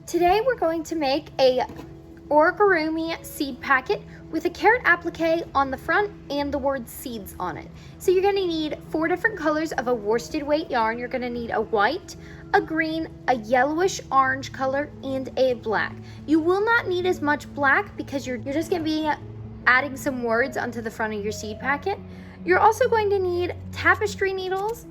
Today we're going to make a Amigurumi seed packet with a carrot applique on the front and the word seeds on it. So you're going to need 4 different colors of a worsted weight yarn. You're going to need a white, a green, a yellowish orange color, and a black. You will not need as much black because you're just going to be adding some words onto the front of your seed packet. You're also going to need tapestry needles,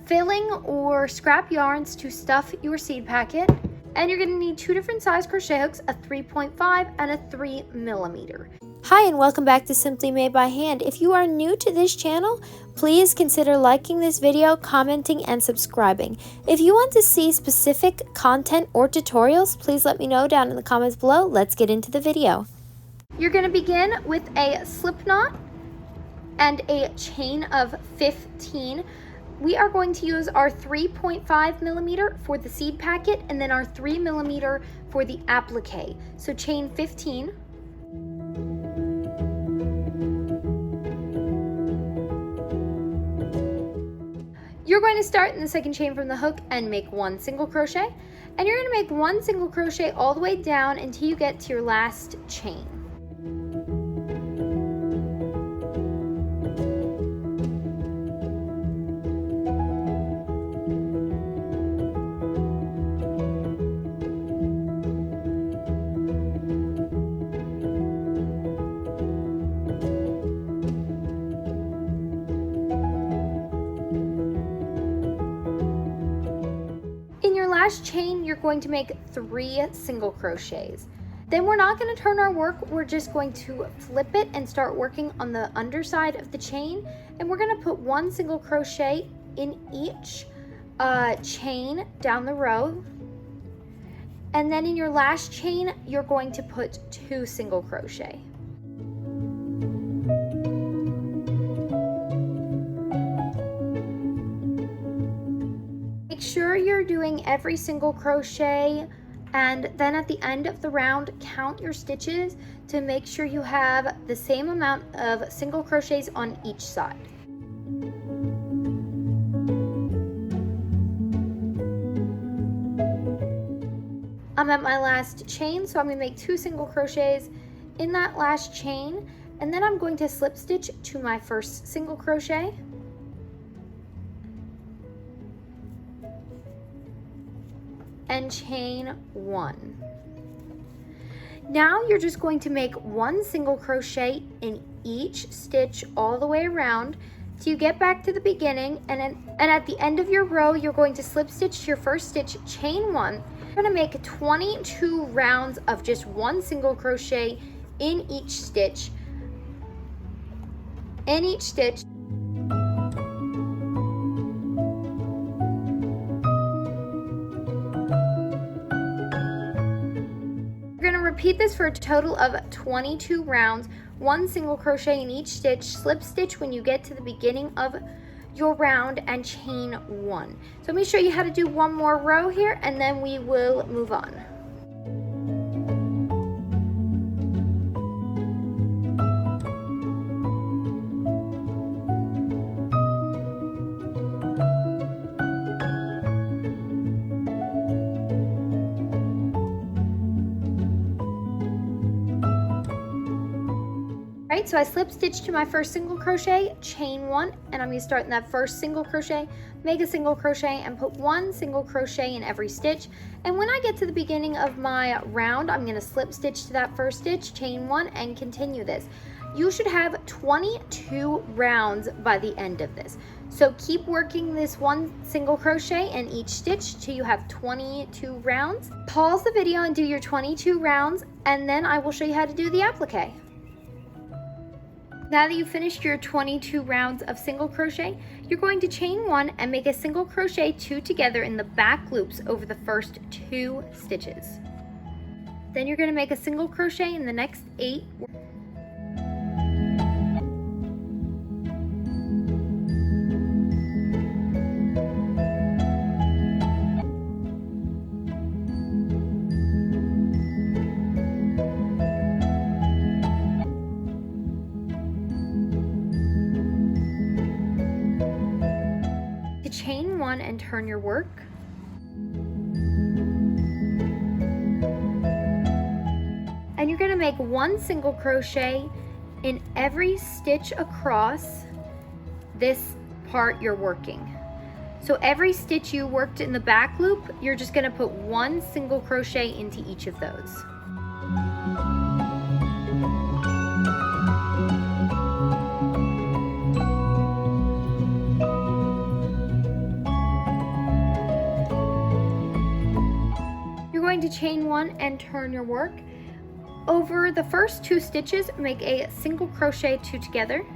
filling or scrap yarns to stuff your seed packet, and you're going to need 2 different size crochet hooks, a 3.5 and a 3mm. Hi, and welcome back to Simply Made by Hand. If you are new to this channel, please consider liking this video, commenting, and subscribing. If you want to see specific content or tutorials, please let me know down in the comments below. Let's get into the video. You're going to begin with a slip knot and a chain of 15. We are going to use our 3.5mm for the seed packet and then our 3mm for the applique. So chain 15. You're going to start in the second chain from the hook and make 1 single crochet. And you're going to make 1 single crochet all the way down until you get to your last chain. Last chain, you're going to make 3 single crochets. Then we're not going to turn our work, we're just going to flip it and start working on the underside of the chain, and we're going to put 1 single crochet in each chain down the row, and then in your last chain you're going to put 2 single crochet. Make sure you're doing every single crochet, and then at the end of the round count your stitches to make sure you have the same amount of single crochets on each side. I'm at my last chain, so I'm going to make 2 single crochets in that last chain, and then I'm going to slip stitch to my first single crochet. And chain 1. Now you're just going to make 1 single crochet in each stitch all the way around till you get back to the beginning, and at the end of your row you're going to slip stitch to your first stitch, chain 1. You're going to make 22 rounds of just 1 single crochet in each stitch. Repeat this for a total of 22 rounds, 1 single crochet in each stitch, slip stitch when you get to the beginning of your round, and chain 1. So let me show you how to do one more row here, and then we will move on. Right, so I slip stitch to my first single crochet, chain 1, and I'm going to start in that first single crochet, make a single crochet, and put 1 single crochet in every stitch. And when I get to the beginning of my round, I'm going to slip stitch to that first stitch, chain 1, and continue this. You should have 22 rounds by the end of this. So keep working this 1 single crochet in each stitch till you have 22 rounds. Pause the video and do your 22 rounds, and then I will show you how to do the applique. Now that you've finished your 22 rounds of single crochet, you're going to chain 1 and make a single crochet 2 together in the back loops over the first 2 stitches. Then you're going to make a single crochet in the next 8. chain one and turn your work. make 1 single crochet in every stitch across this part you're working. So every stitch you worked in the back loop, you're just going to put 1 single crochet into each of those. You're going to chain 1 and turn your work. Over the first 2 stitches, make a single crochet 2 together.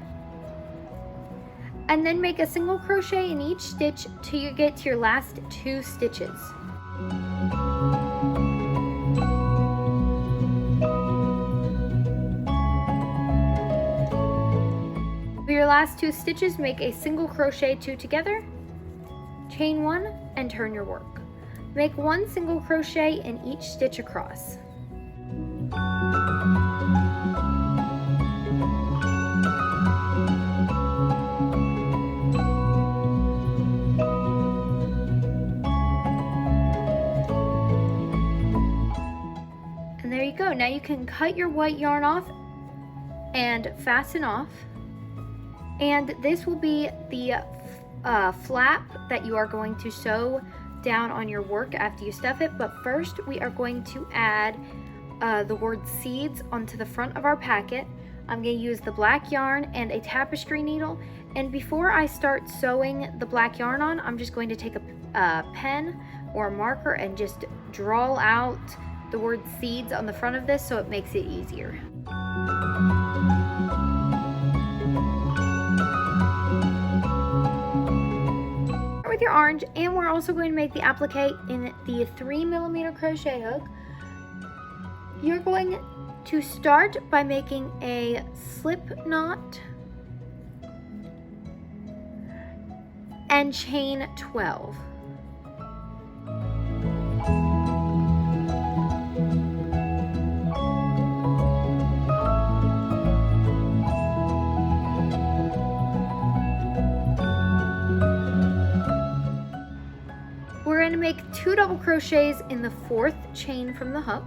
And then make a single crochet in each stitch till you get to your last 2 stitches. For your last 2 stitches, make a single crochet 2 together, chain 1, and turn your work. Make 1 single crochet in each stitch across. And there you go. Now you can cut your white yarn off and fasten off. And this will be the flap that you are going to sew down on your work after you stuff it. But first we are going to add the word seeds onto the front of our packet. I'm going to use the black yarn and a tapestry needle. And before I start sewing the black yarn on, I'm just going to take a pen or a marker and just draw out the word seeds on the front of this so it makes it easier. With your orange, and we're also going to make the applique in the 3mm crochet hook. You're going to start by making a slip knot and chain 12. We're going to make 2 double crochets in the 4th chain from the hook.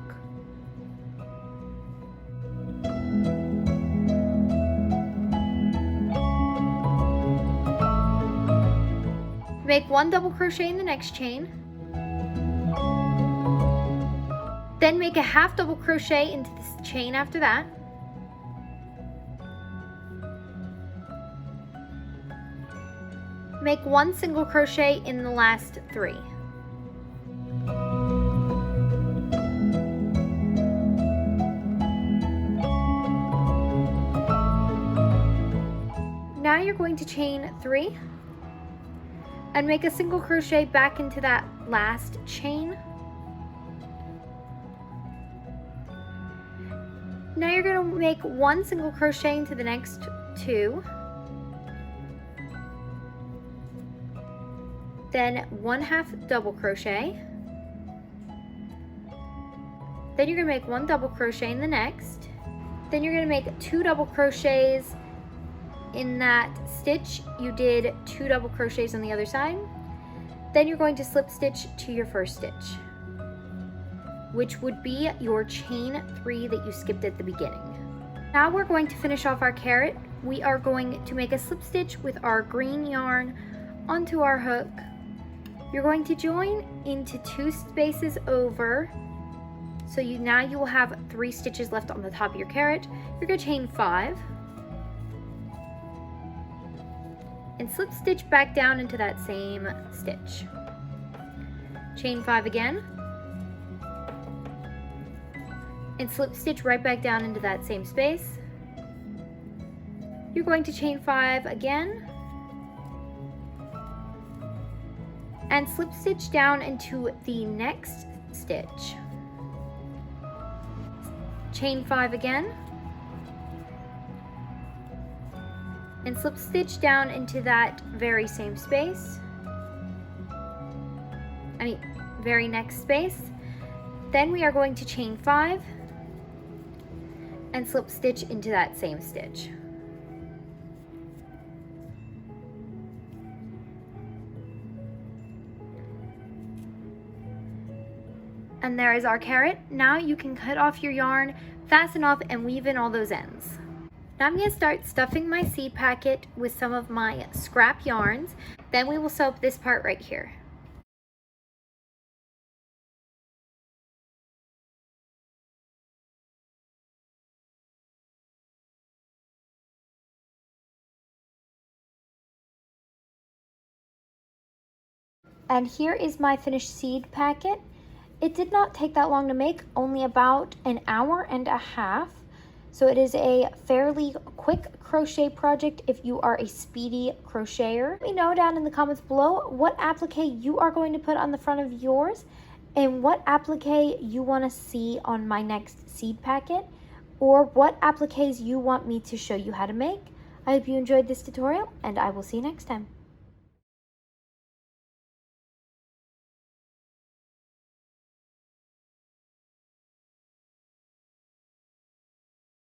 Make 1 double crochet in the next chain. Then make a half double crochet into this chain after that. Make 1 single crochet in the last 3. Now you're going to chain 3 and make a single crochet back into that last chain. Now you're going to make 1 single crochet into the next 2. Then 1 half double crochet. Then you're going to make 1 double crochet in the next. Then you're going to make 2 double crochets in that stitch. You did 2 double crochets on the other side. Then you're going to slip stitch to your first stitch, which would be your chain 3 that you skipped at the beginning. Now we're going to finish off our carrot. We are going to make a slip stitch with our green yarn onto our hook. You're going to join into 2 spaces over. So now you will have 3 stitches left on the top of your carrot. You're going to chain 5 and slip stitch back down into that same stitch. Chain 5 again and slip stitch right back down into that same space. You're going to chain 5 again and slip stitch down into the next stitch. Chain 5 again and slip stitch down into that very same space. Very next space. Then we are going to chain 5 and slip stitch into that same stitch. And there is our carrot. Now you can cut off your yarn, fasten off, and weave in all those ends. Now I'm going to start stuffing my seed packet with some of my scrap yarns. Then we will sew up this part right here. And here is my finished seed packet. It did not take that long to make, only about an hour and a half. So it is a fairly quick crochet project if you are a speedy crocheter. Let me know down in the comments below what applique you are going to put on the front of yours and what applique you want to see on my next seed packet, or what appliques you want me to show you how to make. I hope you enjoyed this tutorial, and I will see you next time.